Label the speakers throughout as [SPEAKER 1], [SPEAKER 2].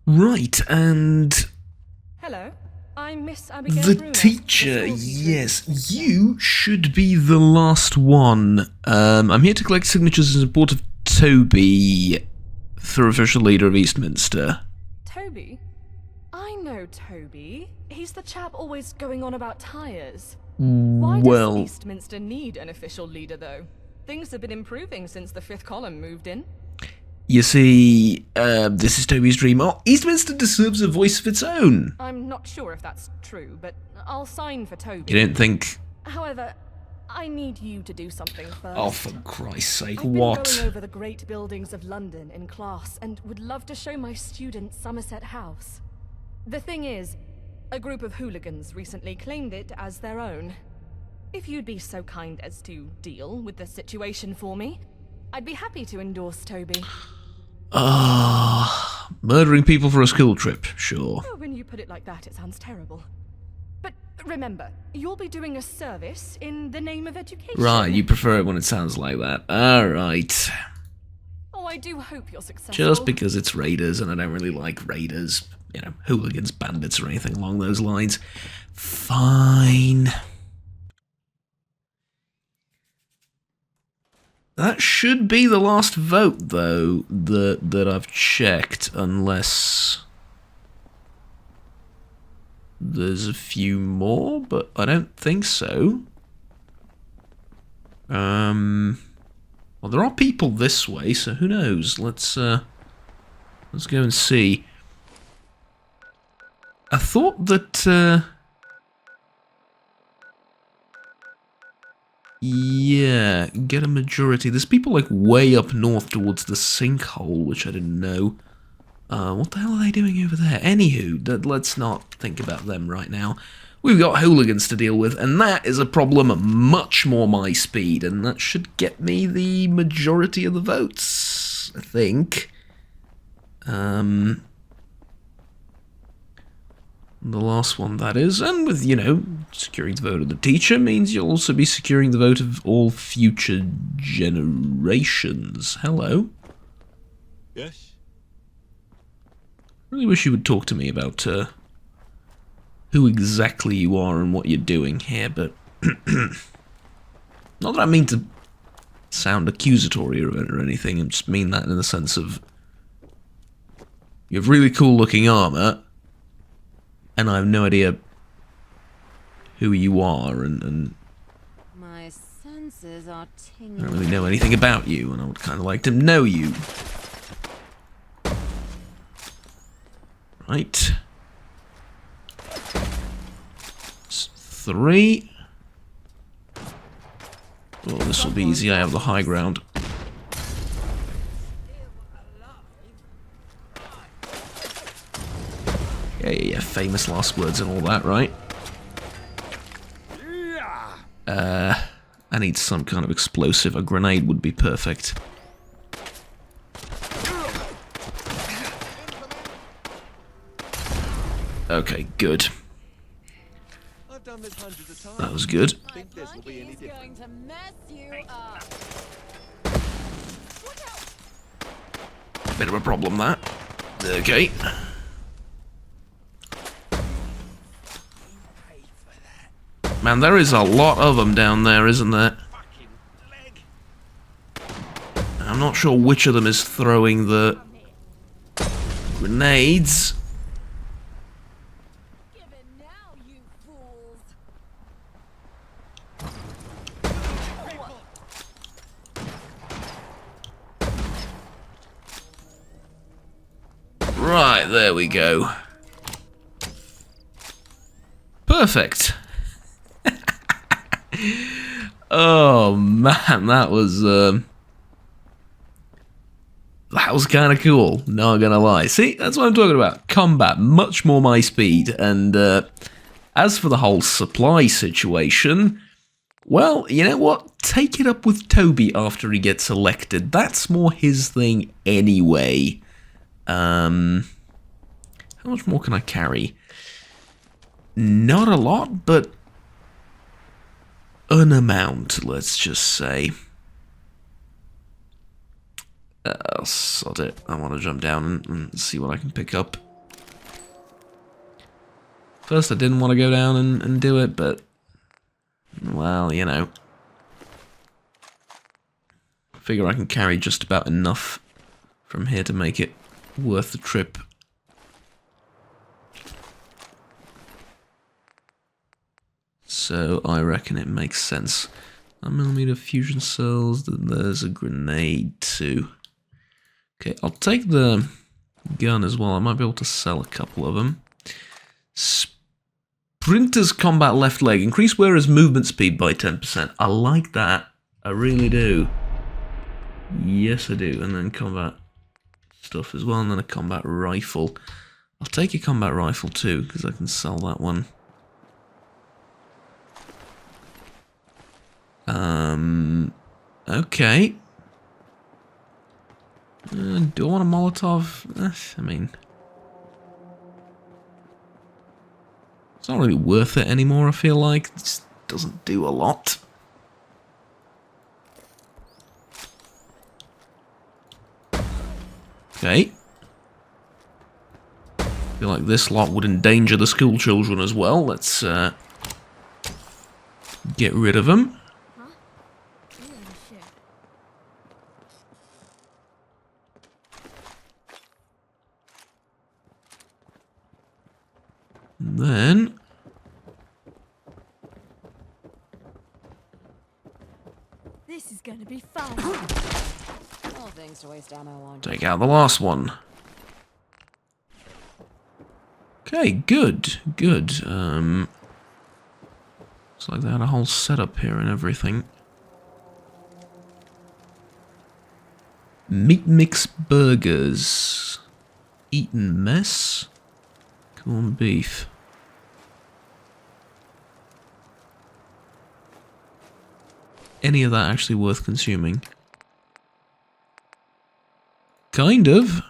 [SPEAKER 1] Right, and
[SPEAKER 2] Hello, I'm Miss Abigail
[SPEAKER 1] the
[SPEAKER 2] Bruner,
[SPEAKER 1] teacher,
[SPEAKER 2] the school teacher.
[SPEAKER 1] yes, you should be the last one. I'm here to collect signatures in support of Toby, the official leader of Eastminster.
[SPEAKER 2] Toby? I know Toby. He's the chap always going on about tires. Why does
[SPEAKER 1] Well,
[SPEAKER 2] Eastminster need an official leader, though? Things have been improving since the fifth column moved in.
[SPEAKER 1] you see, this is Toby's dream. Oh, Eastminster deserves a voice of its own.
[SPEAKER 2] I'm not sure if that's true, but I'll sign for Toby.
[SPEAKER 1] You don't think...
[SPEAKER 2] However, I need you to do something first.
[SPEAKER 1] Oh, for Christ's sake,
[SPEAKER 2] I've been
[SPEAKER 1] what?
[SPEAKER 2] going over the great buildings of London in class and would love to show my students Somerset House. The thing is, a group of hooligans recently claimed it as their own. If you'd be so kind as to deal with the situation for me, I'd be happy to endorse Toby.
[SPEAKER 1] Murdering people for a school trip, sure.
[SPEAKER 2] Oh, when you put it like that, it sounds terrible. But remember, you'll be doing a service in the name of education.
[SPEAKER 1] Right, you prefer it when it sounds like that. Alright.
[SPEAKER 2] Oh, I do hope you're successful.
[SPEAKER 1] Just because it's raiders, and I don't really like raiders. You know, hooligans, bandits, or anything along those lines. Fine. That should be the last vote, though, that I've checked, unless there's a few more, but I don't think so. Well, there are people this way, so who knows? Let's go and see. I thought that, yeah, get a majority. There's people like way up north towards the sinkhole, which I didn't know. What the hell are they doing over there? Anywho, let's not think about them right now. We've got hooligans to deal with, and that is a problem much more my speed, and that should get me the majority of the votes, I think. The last one, that is, and with, you know, securing the vote of the teacher means you'll also be securing the vote of all future generations. Hello.
[SPEAKER 3] Yes?
[SPEAKER 1] Really wish you would talk to me about, who exactly you are and what you're doing here, but... not that I mean to sound accusatory or anything, I just mean that in the sense of... You have really cool looking armour, and I have no idea who you are, and
[SPEAKER 4] My senses are
[SPEAKER 1] I
[SPEAKER 4] tingling.
[SPEAKER 1] don't really know anything about you, and I would kind of like to know you. Right. It's 3. Oh, this will be easy, I have the high ground. Yeah, famous last words and all that, right? I need some kind of explosive. A grenade would be perfect. Okay, good.
[SPEAKER 3] I've done this hundreds of times.
[SPEAKER 1] That was good.
[SPEAKER 4] My
[SPEAKER 3] Think this will be any
[SPEAKER 4] monkey's going to mess you up.
[SPEAKER 1] Bit of a problem, that. Okay. Man, there is a lot of them down there, isn't there? I'm not sure which of them is throwing the grenades.
[SPEAKER 4] Give it now, you fools.
[SPEAKER 1] Right, there we go. Perfect. Oh man, that was kind of cool, not gonna lie. See, that's what I'm talking about. Combat, much more my speed. And as for the whole supply situation, well, you know what? Take it up with Toby after he gets elected. That's more his thing anyway. How much more can I carry? Not a lot, but an amount, let's just say. Sod it. I want to jump down and see what I can pick up. First, I didn't want to go down and do it, but, well, you know. I figure I can carry just about enough from here to make it worth the trip. So I reckon it makes sense. 9mm fusion cells, then there's a grenade too. Okay, I'll take the gun as well. I might be able to sell a couple of them. Sprinter's combat left leg. Increase wearer's movement speed by 10%. I like that. I really do. Yes, I do. And then combat stuff as well. And then a combat rifle. I'll take a combat rifle too, because I can sell that one. Okay. Do I want a Molotov? I mean... It's not really worth it anymore, I feel like. It just doesn't do a lot. Okay. I feel like this lot would endanger the school children as well. Let's get rid of them. And then...
[SPEAKER 4] This is gonna be fun. All things to waste ammo on.
[SPEAKER 1] take out the last one. Okay, good, good. Looks like they had a whole setup here and everything. Meat mix burgers. Eaten mess. Corned beef. Any of that actually worth consuming? Kind of.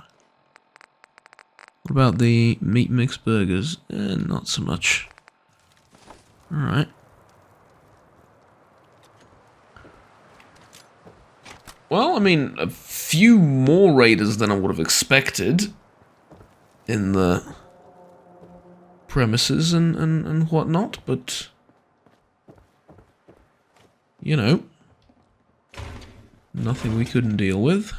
[SPEAKER 1] What about the meat mix burgers? Not so much. Alright. Well, I mean, a few more raiders than I would have expected in the premises and whatnot, but, you know, nothing we couldn't deal with.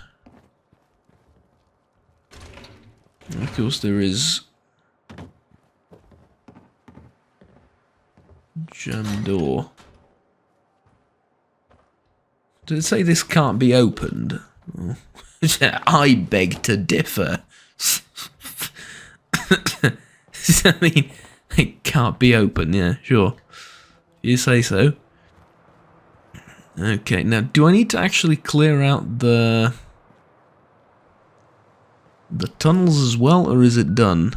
[SPEAKER 1] And of course, there is jam door. Did it say this can't be opened? Oh. I beg to differ. I mean, it can't be open, yeah, sure. You say so. Okay, now, do I need to actually clear out the tunnels as well, or is it done?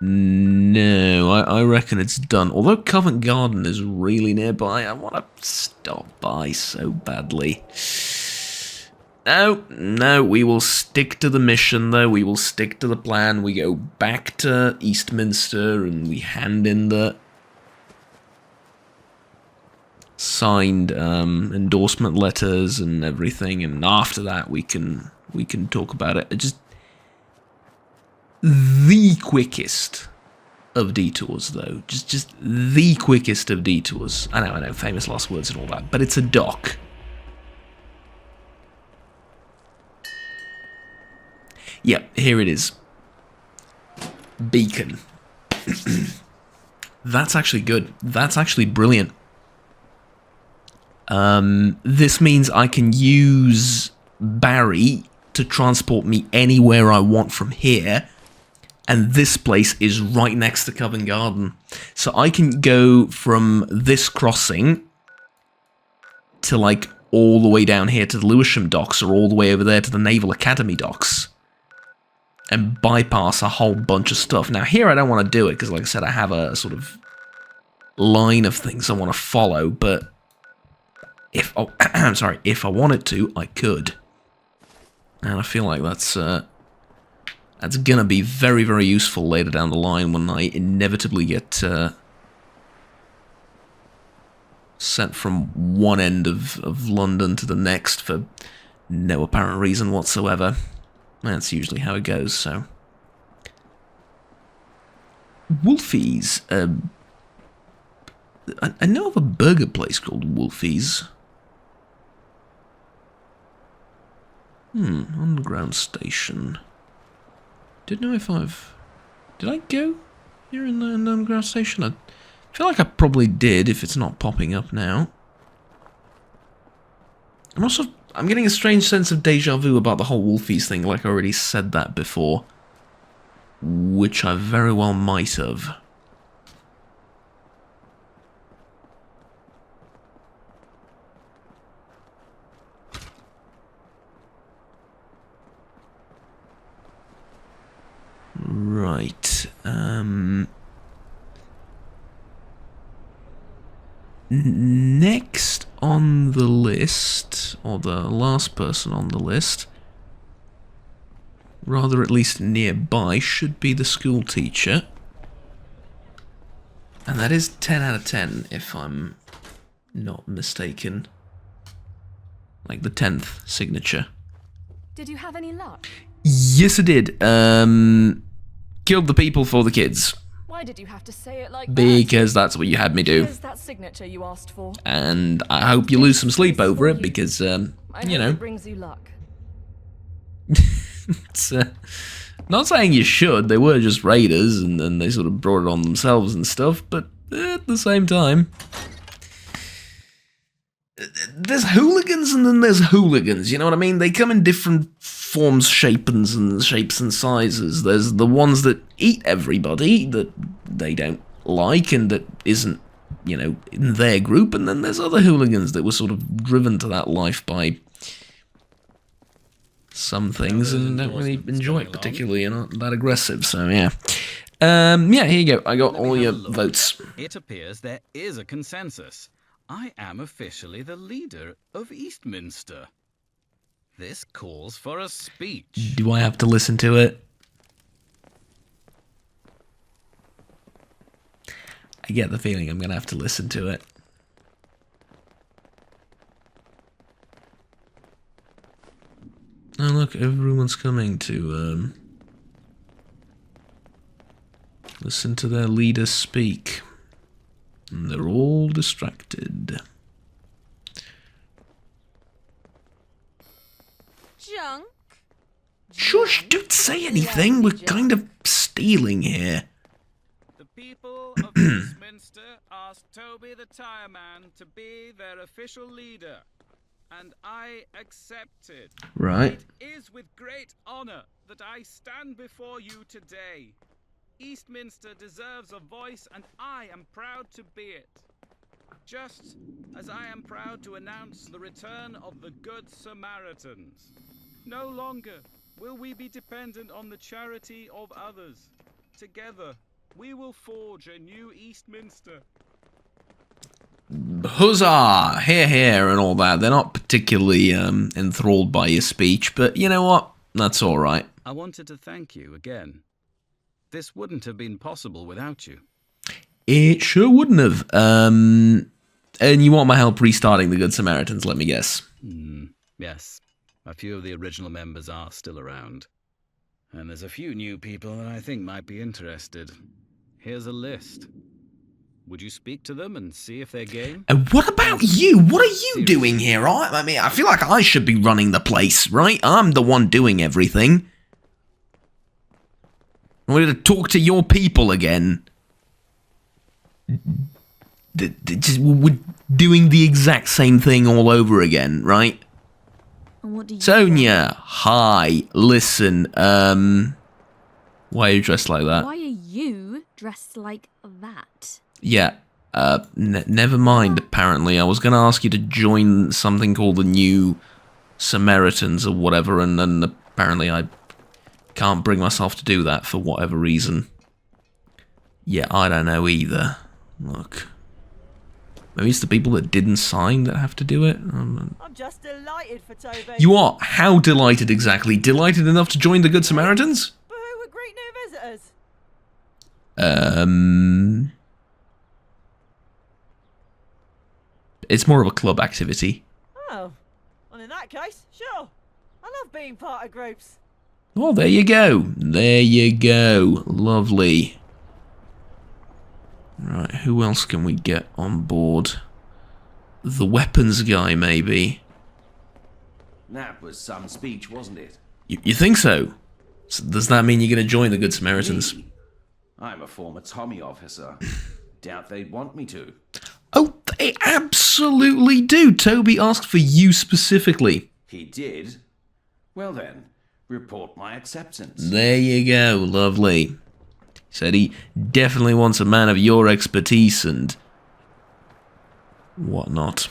[SPEAKER 1] No, I reckon it's done. Although Covent Garden is really nearby, I want to stop by so badly. No, we will stick to the mission, though. We will stick to the plan. We go back to Eastminster and we hand in the signed endorsement letters and everything, and after that we can talk about it. Just the quickest of detours, though. Just the quickest of detours. I know, famous last words and all that, but it's a dock. Yep, here it is. Beacon. That's actually good. That's actually brilliant. This means I can use Barry to transport me anywhere I want from here, and this place is right next to Covent Garden. So I can go from this crossing to, like, all the way down here to the Lewisham docks, or all the way over there to the Naval Academy docks, and bypass a whole bunch of stuff. Now, here I don't want to do it, because, like I said, I have a sort of line of things I want to follow, but if I wanted to, I could. And I feel like that's gonna be very, very useful later down the line when I inevitably get sent from one end of London to the next for no apparent reason whatsoever. That's usually how it goes, so Wolfie's. I know of a burger place called Wolfie's. Underground station. Did I go here in the underground station? I feel like I probably did if it's not popping up now. I'm getting a strange sense of deja vu about the whole Wolfie's thing, like I already said that before. Which I very well might have. Right. Next on the list, or the last person on the list, rather at least nearby, should be the school teacher. And that is 10 out of 10, if I'm not mistaken. Like the 10th signature.
[SPEAKER 2] Did you have any luck?
[SPEAKER 1] Yes, I did. Killed the people for the kids.
[SPEAKER 2] Why did you have to say it like that?
[SPEAKER 1] Because that's what you had me do.
[SPEAKER 2] Here's that signature you asked for.
[SPEAKER 1] And I hope you lose some sleep over it, because,
[SPEAKER 2] I
[SPEAKER 1] you
[SPEAKER 2] hope
[SPEAKER 1] know.
[SPEAKER 2] it brings you luck.
[SPEAKER 1] It's, not saying you should, they were just raiders, and then they sort of brought it on themselves and stuff, but at the same time... There's hooligans and then there's hooligans, you know what I mean? They come in different forms, shapes and sizes. There's the ones that eat everybody that they don't like and that isn't, you know, in their group, and then there's other hooligans that were sort of driven to that life by some things and don't really enjoy it particularly and aren't that aggressive, so yeah. Yeah, here you go. I got all your votes.
[SPEAKER 5] It appears there is a consensus. I am officially the leader of Eastminster. This calls for a speech.
[SPEAKER 1] Do I have to listen to it? I get the feeling I'm going to have to listen to it. Oh look, everyone's coming to listen to their leader speak. And they're all distracted.
[SPEAKER 4] Junk?
[SPEAKER 1] Shush, don't say anything. We're kind of stealing here.
[SPEAKER 5] The people of Eastminster asked Toby the Tire Man to be their official leader, and I accepted.
[SPEAKER 1] Right.
[SPEAKER 5] It is with great honor that I stand before you today. Eastminster deserves a voice, and I am proud to be it. Just as I am proud to announce the return of the Good Samaritans. No longer will we be dependent on the charity of others. Together, we will forge a new Eastminster.
[SPEAKER 1] Huzzah! Hear, hear, and all that. They're not particularly enthralled by your speech, but you know what? That's all right.
[SPEAKER 5] I wanted to thank you again. This wouldn't have been possible without you.
[SPEAKER 1] It sure wouldn't have. And you want my help restarting the Good Samaritans, let me guess.
[SPEAKER 5] Yes, a few of the original members are still around. And there's a few new people that I think might be interested. Here's a list. Would you speak to them and see if they're game?
[SPEAKER 1] And what about you? What are you doing here, right? I mean, I feel like I should be running the place, right? I'm the one doing everything. I wanted to talk to your people again. We're doing the exact same thing all over again, right?
[SPEAKER 4] What do you
[SPEAKER 1] Sonia, hi, listen, why are you dressed like that?
[SPEAKER 4] Why are you dressed like that?
[SPEAKER 1] Yeah, never mind, apparently. I was going to ask you to join something called the New Samaritans or whatever, and then apparently I can't bring myself to do that for whatever reason. Yeah, I don't know either. Look. Maybe it's the people that didn't sign that have to do it?
[SPEAKER 6] I'm just delighted for Toby.
[SPEAKER 1] You are? How delighted exactly? Delighted enough to join the Good Samaritans?
[SPEAKER 6] But who would greet new visitors?
[SPEAKER 1] It's more of a club activity.
[SPEAKER 6] Oh, well in that case, sure. I love being part of groups.
[SPEAKER 1] Oh, there you go. There you go. Lovely. Right, who else can we get on board? The weapons guy, maybe.
[SPEAKER 7] That was some speech, wasn't it?
[SPEAKER 1] You think so? So? Does that mean you're going to join the Good Samaritans?
[SPEAKER 7] Me? I'm a former Tommy officer. Doubt they'd want me to.
[SPEAKER 1] Oh, they absolutely do. Toby asked for you specifically.
[SPEAKER 7] He did? Well then, report my acceptance.
[SPEAKER 1] There you go, lovely. Said he definitely wants a man of your expertise and whatnot.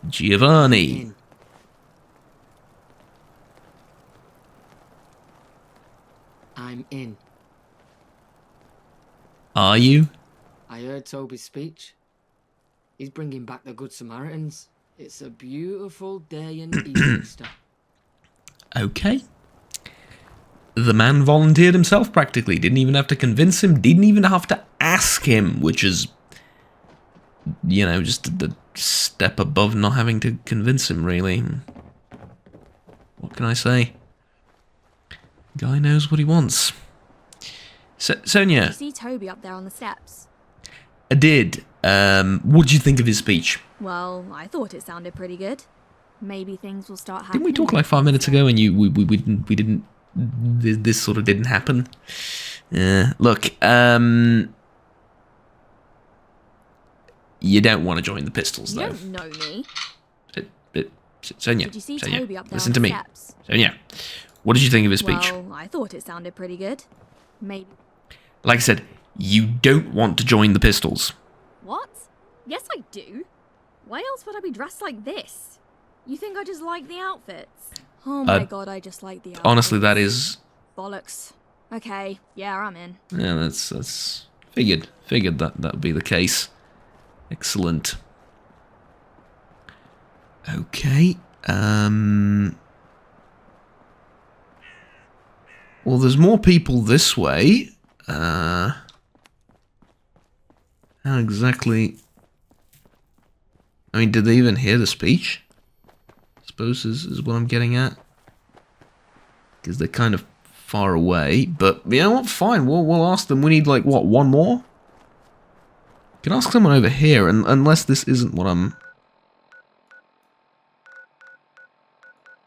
[SPEAKER 1] Giovanni.
[SPEAKER 8] I'm in.
[SPEAKER 1] Are you?
[SPEAKER 8] I heard Toby's speech. He's bringing back the Good Samaritans. It's a beautiful day in Eastminster.
[SPEAKER 1] Okay. The man volunteered himself practically. Didn't even have to convince him. Didn't even have to ask him, which is, you know, just the step above not having to convince him, really. What can I say? Guy knows what he wants. Sonia.
[SPEAKER 9] Did you see Toby up there on the steps?
[SPEAKER 1] I did. What did you think of his speech?
[SPEAKER 9] Well, I thought it sounded pretty good. Maybe things will start
[SPEAKER 1] Didn't
[SPEAKER 9] happening.
[SPEAKER 1] we talk like 5 minutes ago and we didn't this sort of didn't happen? Look, you don't want to join the Pistols,
[SPEAKER 9] You
[SPEAKER 1] though.
[SPEAKER 9] don't know me.
[SPEAKER 1] Sonia,
[SPEAKER 9] Did you see
[SPEAKER 1] Sonia,
[SPEAKER 9] Toby up there
[SPEAKER 1] listen
[SPEAKER 9] on
[SPEAKER 1] to
[SPEAKER 9] the
[SPEAKER 1] me.
[SPEAKER 9] steps?
[SPEAKER 1] Sonia, what did you think of his speech?
[SPEAKER 9] Well, I thought it sounded pretty good. Maybe.
[SPEAKER 1] Like I said, you don't want to join the Pistols.
[SPEAKER 9] What? Yes, I do. Why else would I be dressed like this? You think I just like the outfits? Oh my god, I just like the outfits.
[SPEAKER 1] Honestly, that is...
[SPEAKER 9] Bollocks. Okay, yeah, I'm in.
[SPEAKER 1] Yeah, that's... Figured that would be the case. Excellent. Okay, well, there's more people this way. How exactly... I mean, did they even hear the speech? I suppose is what I'm getting at. Because they're kind of far away. But, you know what? Fine, we'll ask them. We need, like, what, one more? Can ask someone over here, and unless this isn't what I'm...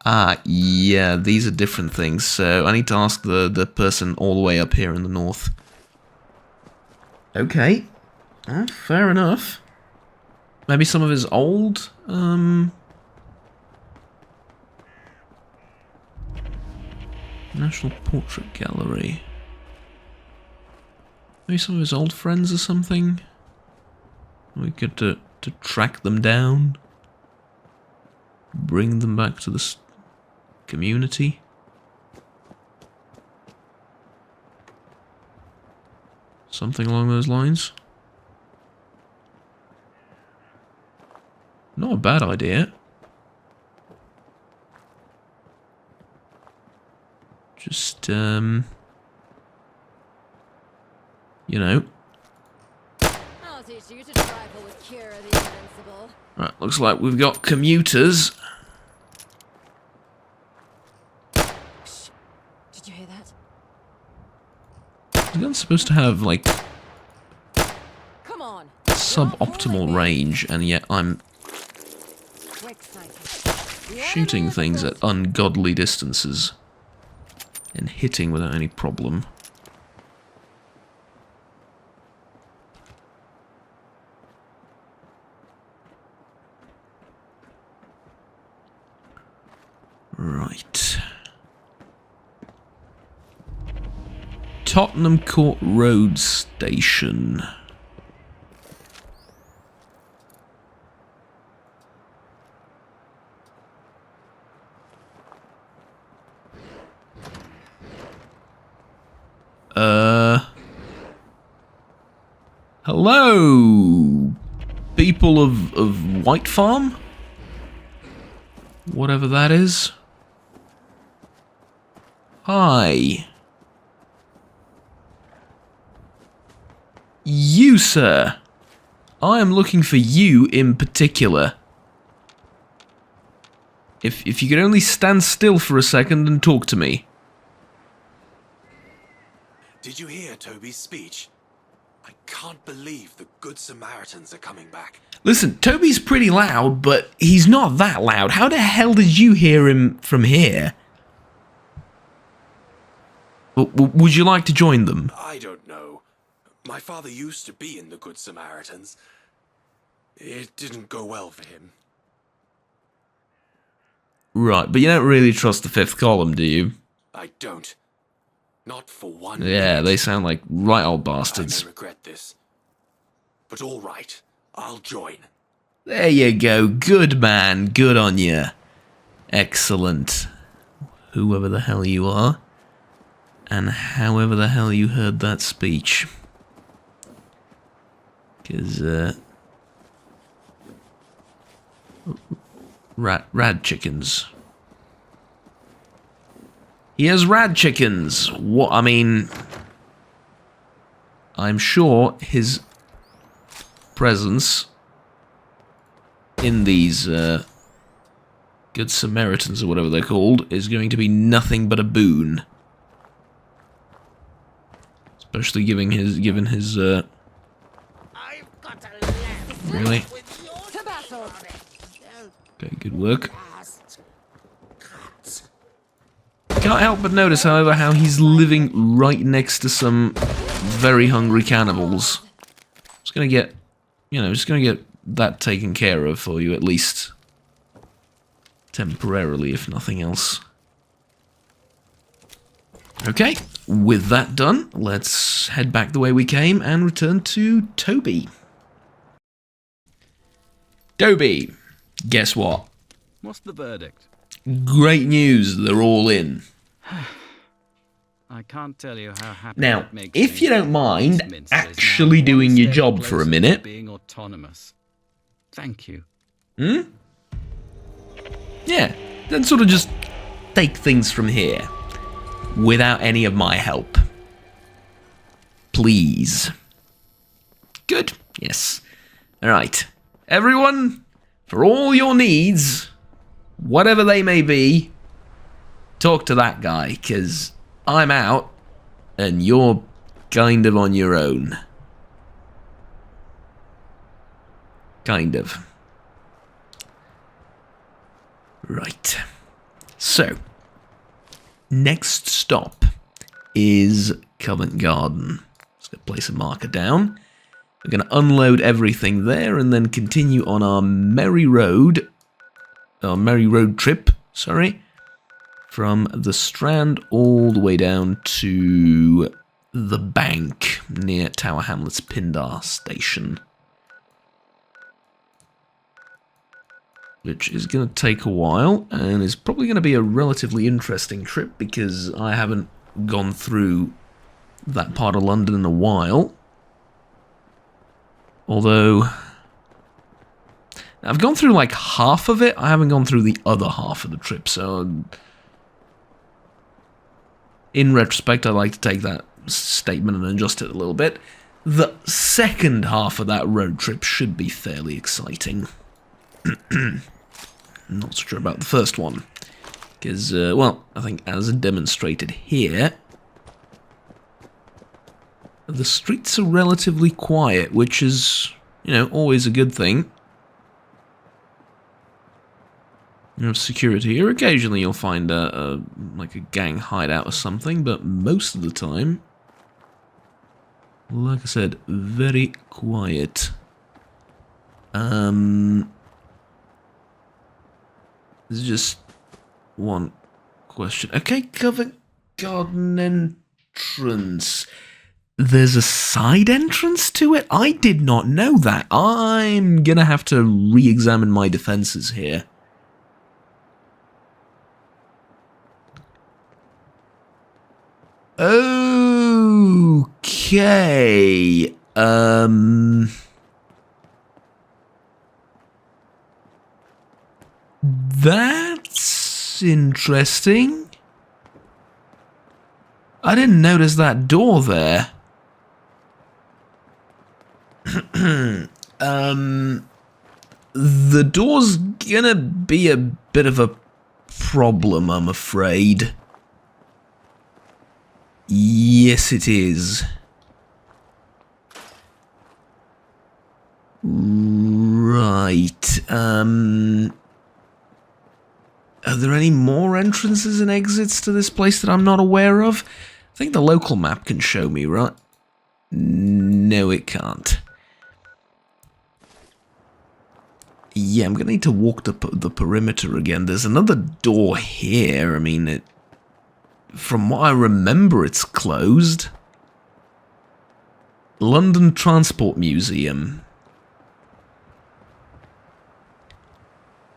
[SPEAKER 1] Ah, yeah, these are different things, so I need to ask the person all the way up here in the north. Okay. Fair enough. Maybe some of his old, National Portrait Gallery. Maybe some of his old friends or something? We could to track them down. Bring them back to the community. Something along those lines. Not a bad idea. Just, you know.
[SPEAKER 4] I'll teach you to trifle with Kira the Invincible.
[SPEAKER 1] Right, looks like we've got commuters.
[SPEAKER 4] Shh. Did you hear that?
[SPEAKER 1] The gun's supposed to have, like,
[SPEAKER 4] Come on.
[SPEAKER 1] suboptimal range, and yet I'm
[SPEAKER 4] Quick sighted.
[SPEAKER 1] shooting things at ungodly distances. And hitting without any problem. Right. Tottenham Court Road Station. Hello, people of White Farm? Whatever that is. Hi. You, sir. I am looking for you in particular. If you could only stand still for a second and talk to me.
[SPEAKER 3] Did you hear Toby's speech? I can't believe the Good Samaritans are coming back.
[SPEAKER 1] Listen, Toby's pretty loud, but he's not that loud. How the hell did you hear him from here? Would you like to join them?
[SPEAKER 3] I don't know. My father used to be in the Good Samaritans. It didn't go well for him.
[SPEAKER 1] Right, but you don't really trust the fifth column, do you?
[SPEAKER 3] I don't. Not for one
[SPEAKER 1] Yeah,
[SPEAKER 3] minute.
[SPEAKER 1] they sound like right old
[SPEAKER 3] I
[SPEAKER 1] bastards.
[SPEAKER 3] may regret this. But all right, I'll join.
[SPEAKER 1] There you go. Good man. Good on you. Excellent. Whoever the hell you are. And however the hell you heard that speech. Because, rad chickens. He has rad chickens. What, I mean... I'm sure his presence in these, Good Samaritans, or whatever they're called, is going to be nothing but a boon. Especially given his, really? Okay, good work. Can't help but notice, however, how he's living right next to some very hungry cannibals. Just gonna get, just gonna get that taken care of for you, at least temporarily, if nothing else. Okay, with that done, let's head back the way we came and return to Toby. Toby, guess what?
[SPEAKER 5] What's the verdict?
[SPEAKER 1] Great news, they're all in.
[SPEAKER 5] I can't tell you how happy
[SPEAKER 1] Now,
[SPEAKER 5] it makes
[SPEAKER 1] if
[SPEAKER 5] me.
[SPEAKER 1] you don't mind
[SPEAKER 5] Eastminster is now
[SPEAKER 1] actually
[SPEAKER 5] one
[SPEAKER 1] doing your
[SPEAKER 5] step
[SPEAKER 1] job for a
[SPEAKER 5] closer to
[SPEAKER 1] minute.
[SPEAKER 5] being autonomous. Thank you.
[SPEAKER 1] Yeah, then sort of just take things from here. Without any of my help. Please. Good. Yes. Alright. Everyone, for all your needs, whatever they may be, talk to that guy, because I'm out, and you're kind of on your own. Kind of. Right. So, next stop is Covent Garden. Just gonna place a marker down. We're gonna unload everything there and then continue on our merry road trip, sorry, from the Strand all the way down to the bank near Tower Hamlets Pindar Station. Which is going to take a while, and is probably going to be a relatively interesting trip, because I haven't gone through that part of London in a while. Although, I've gone through like half of it, I haven't gone through the other half of the trip, so in retrospect, I like to take that statement and adjust it a little bit. The second half of that road trip should be fairly exciting. Not so sure about the first one, because, well, I think as demonstrated here, the streets are relatively quiet, which is, always a good thing. You have security here. Occasionally you'll find like a gang hideout or something, but most of the time, like I said, very quiet. There's just one question. Okay, Covent Garden entrance. There's a side entrance to it? I did not know that. I'm gonna have to re-examine my defenses here. Okay. That's interesting. I didn't notice that door there. The door's gonna be a bit of a problem, I'm afraid. Yes, it is. Right. Are there any more entrances and exits to this place that I'm not aware of? I think the local map can show me, right? No, it can't. Yeah, I'm gonna need to walk the perimeter again. There's another door here. I mean, from what I remember, it's closed. London Transport Museum.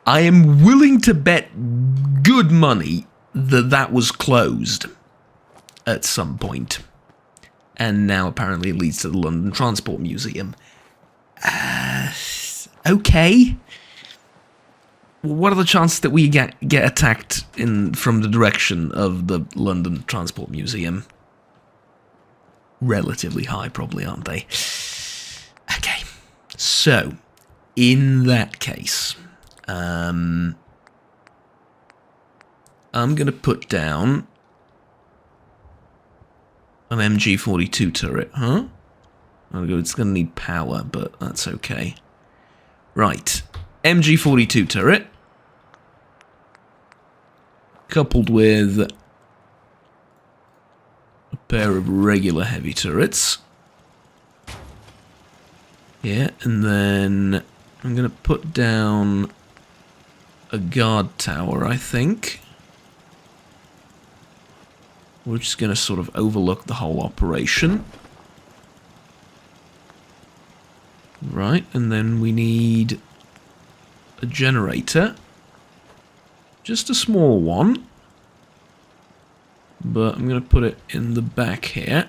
[SPEAKER 1] I am willing to bet good money that that was closed at some point. And now apparently it leads to the London Transport Museum. Okay. What are the chances that we get attacked from the direction of the London Transport Museum? Relatively high, probably, aren't they? Okay. So, in that case, I'm going to put down an MG42 turret, huh? It's going to need power, but that's okay. Right. MG42 turret. Coupled with a pair of regular heavy turrets. Yeah, and then I'm going to put down a guard tower, I think. We're just going to sort of overlook the whole operation. Right, and then we need a generator. Just a small one. But I'm going to put it in the back here.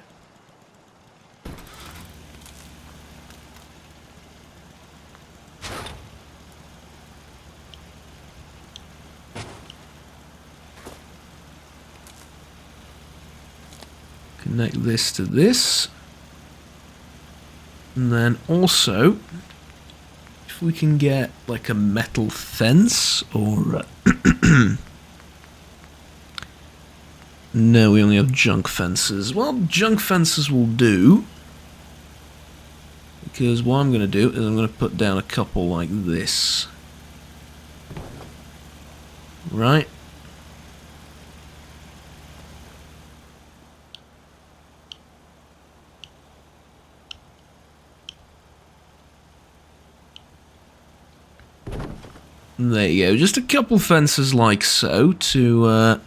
[SPEAKER 1] Connect this to this. And then also, if we can get like a metal fence or... No, we only have junk fences. Well, junk fences will do. Because what I'm going to do is I'm going to put down a couple like this. Right. There you go. Just a couple fences like so to...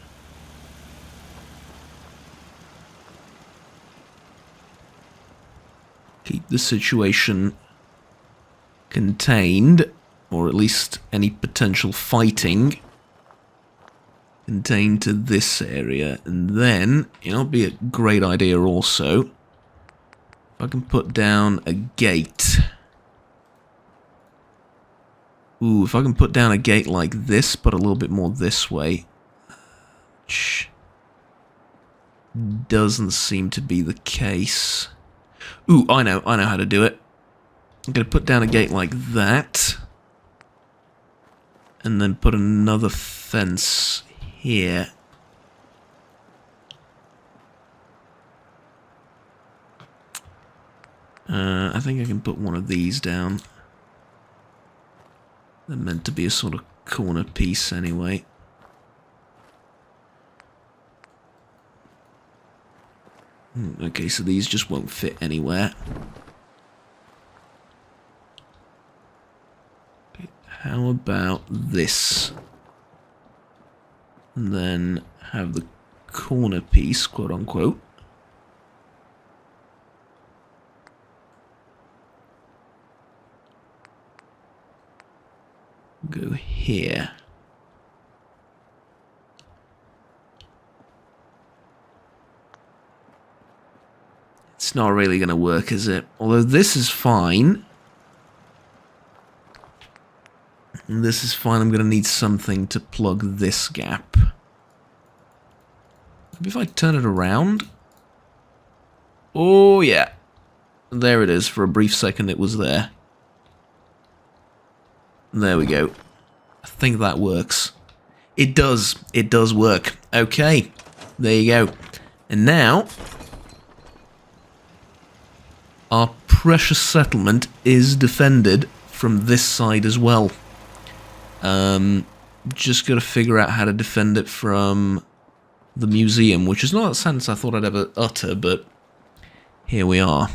[SPEAKER 1] keep the situation contained, or at least any potential fighting contained to this area. And then, it'll be a great idea also if I can put down a gate. Ooh, if I can put down a gate like this, but a little bit more this way. Which doesn't seem to be the case. Ooh, I know how to do it. I'm going to put down a gate like that. And then put another fence here. I think I can put one of these down. They're meant to be a sort of corner piece anyway. Okay, so these just won't fit anywhere. Okay, how about this? And then have the corner piece, quote unquote. Go here. It's not really going to work, is it? Although this is fine. And this is fine. I'm going to need something to plug this gap. Maybe if I turn it around. Oh, yeah. There it is. For a brief second, it was there. There we go. I think that works. It does. It does work. Okay. There you go. And now, our precious settlement is defended from this side as well. Just gotta figure out how to defend it from the museum, which is not a sentence I thought I'd ever utter, but here we are.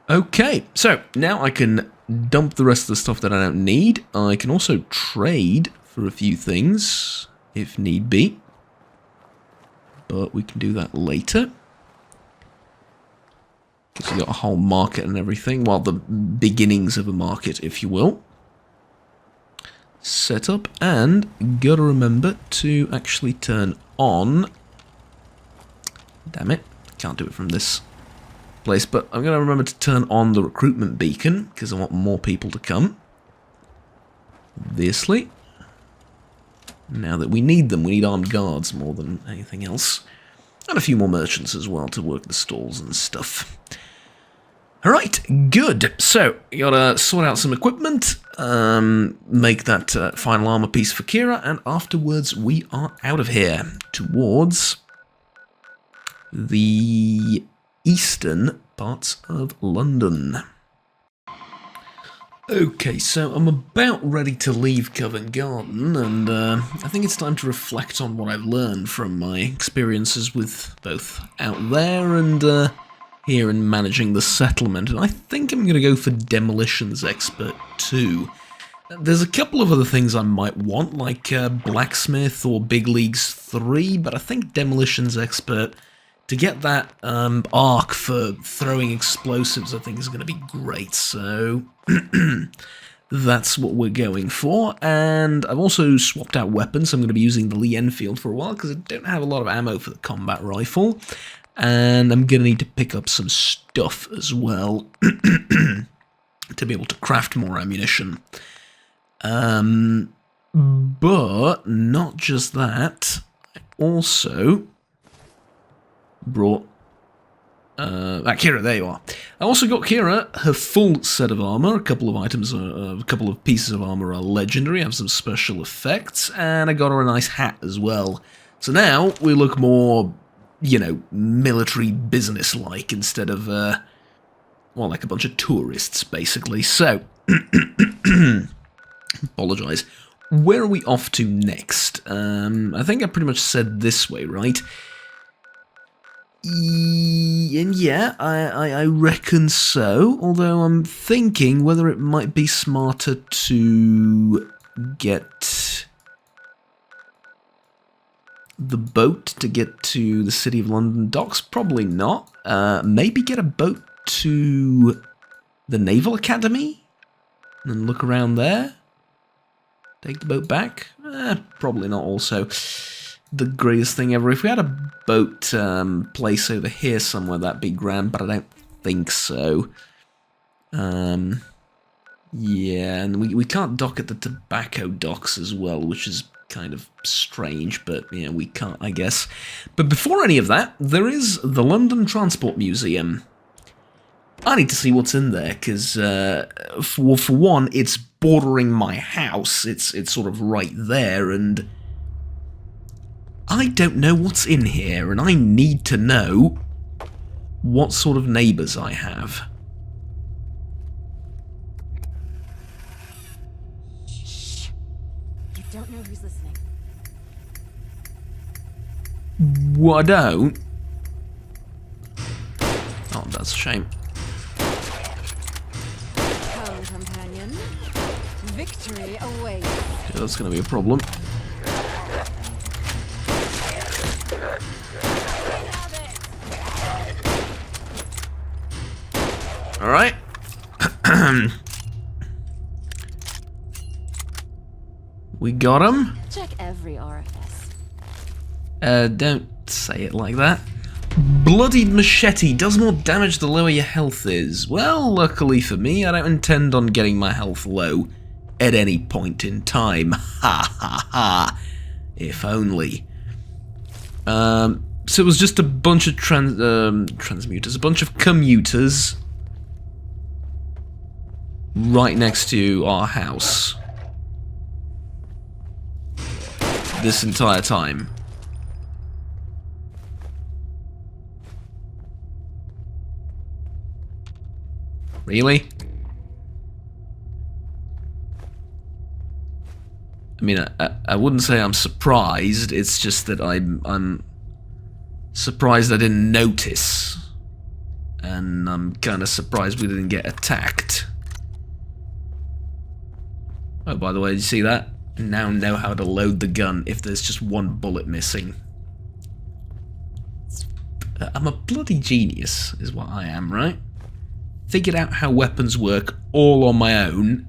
[SPEAKER 1] Okay, so now I can dump the rest of the stuff that I don't need. I can also trade for a few things, if need be. But we can do that later. Because we've got a whole market and everything. Well, the beginnings of a market, if you will. Set up, and gotta remember to actually turn on... Damn it, can't do it from this place, but I'm gonna remember to turn on the recruitment beacon, because I want more people to come. Obviously. Now that we need them, we need armed guards more than anything else. And a few more merchants as well to work the stalls and stuff. Alright, good. So, you gotta sort out some equipment, make that final armor piece for Kira, and afterwards we are out of here towards the eastern parts of London. Okay, so I'm about ready to leave Covent Garden, and I think it's time to reflect on what I've learned from my experiences with both out there and here in managing the settlement, and I think I'm going to go for Demolitions Expert 2. There's a couple of other things I might want, like Blacksmith or Big Leagues 3, but I think Demolitions Expert, to get that arc for throwing explosives, I think is going to be great, so that's what we're going for. And I've also swapped out weapons, so I'm going to be using the Lee Enfield for a while, because I don't have a lot of ammo for the combat rifle. And I'm going to need to pick up some stuff as well to be able to craft more ammunition. But not just that, I also brought... Kira, there you are. I also got Kira her full set of armor. A couple of items, a couple of pieces of armor are legendary, have some special effects, and I got her a nice hat as well. So now we look more... you know, military business-like instead of, well, like a bunch of tourists, basically. So, apologise. Where are we off to next? I think I pretty much said this way, right? And yeah, I reckon so, although I'm thinking whether it might be smarter to get... the boat to get to the City of London docks? Probably not. Maybe get a boat to the Naval Academy and look around there? Take the boat back? Probably not also the greatest thing ever. If we had a boat place over here somewhere, that'd be grand, but I don't think so. Yeah, and we can't dock at the tobacco docks as well, which is kind of strange, but yeah, we can't, I guess. But before any of that, there is the London Transport Museum. I need to see what's in there, because for one, it's bordering my house. It's sort of right there, and I don't know what's in here, and I need to know what sort of neighbours I have.
[SPEAKER 4] Shh. You don't know who's listening.
[SPEAKER 1] What, I don't? Oh, that's a shame.
[SPEAKER 4] Come, companion. Victory awaits.
[SPEAKER 1] Yeah, that's going to be a problem. Alright. We got him.
[SPEAKER 4] Check every orifice.
[SPEAKER 1] Don't say it like that. Bloodied machete does more damage the lower your health is. Well, luckily for me, I don't intend on getting my health low at any point in time. Ha ha ha. If only. So it was just a bunch of transmuters, a bunch of commuters right next to our house. This entire time. Really? I mean, I wouldn't say I'm surprised. It's just that I'm surprised I didn't notice. And I'm kind of surprised we didn't get attacked. Oh, by the way, did you see that? Now know how to load the gun if there's just one bullet missing. I'm a bloody genius, is what I am, right? Figured out how weapons work all on my own.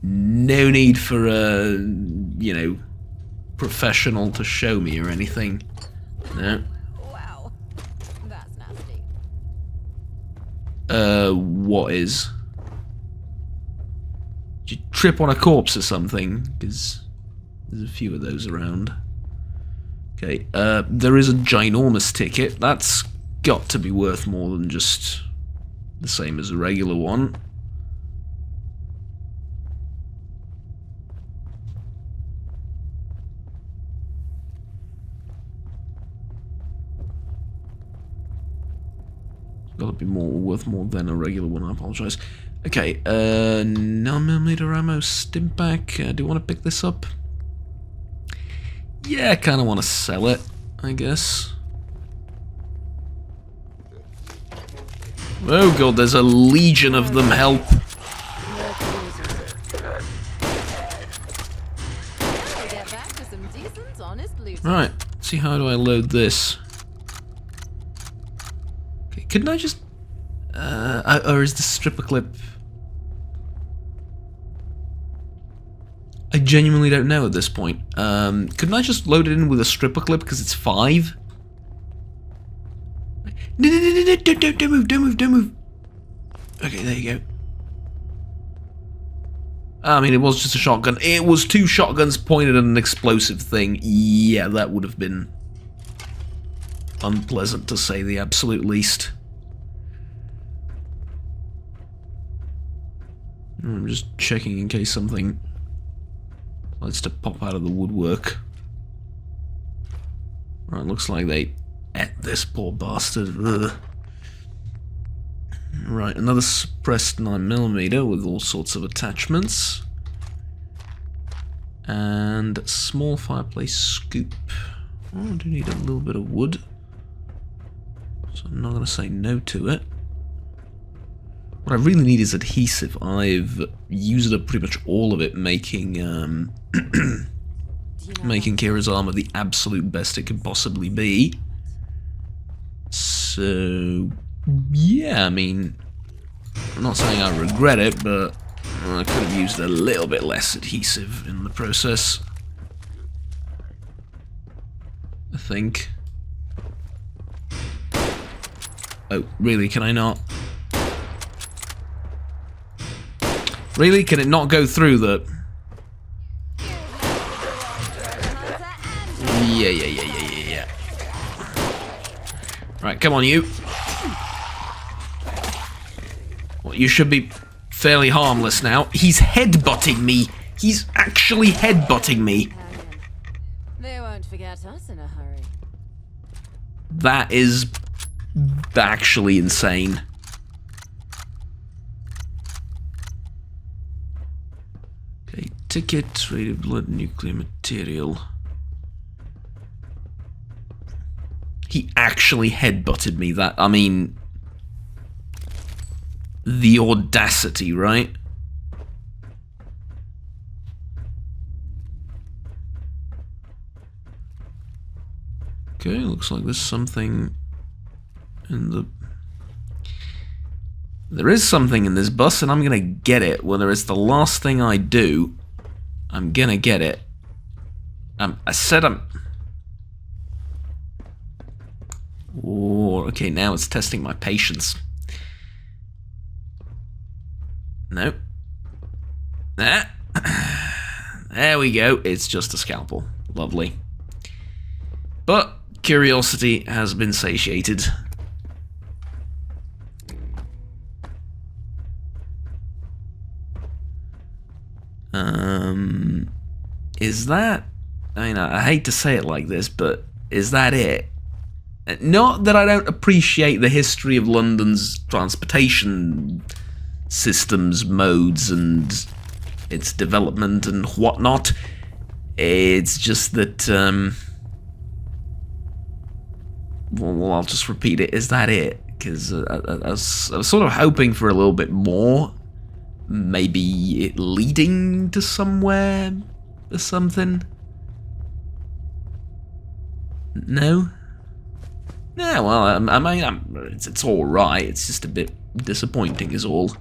[SPEAKER 1] No need for a, you know, professional to show me or anything. No.
[SPEAKER 4] Wow. That's nasty.
[SPEAKER 1] What is? Did you trip on a corpse or something? Because there's a few of those around. Okay, there is a ginormous ticket. That's got to be worth more than just the same as a regular one. It's got to be worth more than a regular one, I apologize. Okay, 9mm ammo, Stimpak. Do you want to pick this up? Yeah, I kind of want to sell it, I guess. Oh god, there's a legion of them, help. Right, see, how do I load this? Okay, couldn't I just... or is the stripper clip... I genuinely don't know at this point. Couldn't I just load it in with a stripper clip because it's 5? No, don't move, don't move. Okay, there you go. I mean, it was just a shotgun. It was 2 shotguns pointed at an explosive thing. Yeah, that would have been unpleasant to say the absolute least. I'm just checking in case something likes to pop out of the woodwork. Right, looks like they ate this poor bastard. Ugh. Right, another suppressed 9mm with all sorts of attachments. And small fireplace scoop. Oh, I do need a little bit of wood. So I'm not going to say no to it. What I really need is adhesive. I've used up pretty much all of it making making Kira's armor the absolute best it could possibly be. So yeah, I mean, I'm not saying I regret it, but I could have used a little bit less adhesive in the process, I think. Oh, really? Can I not? Really? Can it not go through the... Yeah. Right, come on, you. Well, you should be fairly harmless now. He's headbutting me. He's actually headbutting me.
[SPEAKER 4] They won't forget us in a hurry.
[SPEAKER 1] That is actually insane. Okay, ticket, radioblood, nuclear material. He actually headbutted me. That, I mean, the audacity, right? Okay, looks like there's something in the... There is something in this bus, and I'm gonna get it. Whether it's the last thing I do, I'm gonna get it. I said I'm... Oh, okay, now it's testing my patience. No. Ah. There we go. It's just a scalpel. Lovely. But curiosity has been satiated. Is that... I mean, I hate to say it like this, but is that it? Not that I don't appreciate the history of London's transportation systems, modes, and its development and whatnot. It's just that, well, I'll just repeat it. Is that it? Because I was sort of hoping for a little bit more. Maybe it leading to somewhere or something? No? Yeah, well, I mean, it's all right. It's just a bit disappointing is all.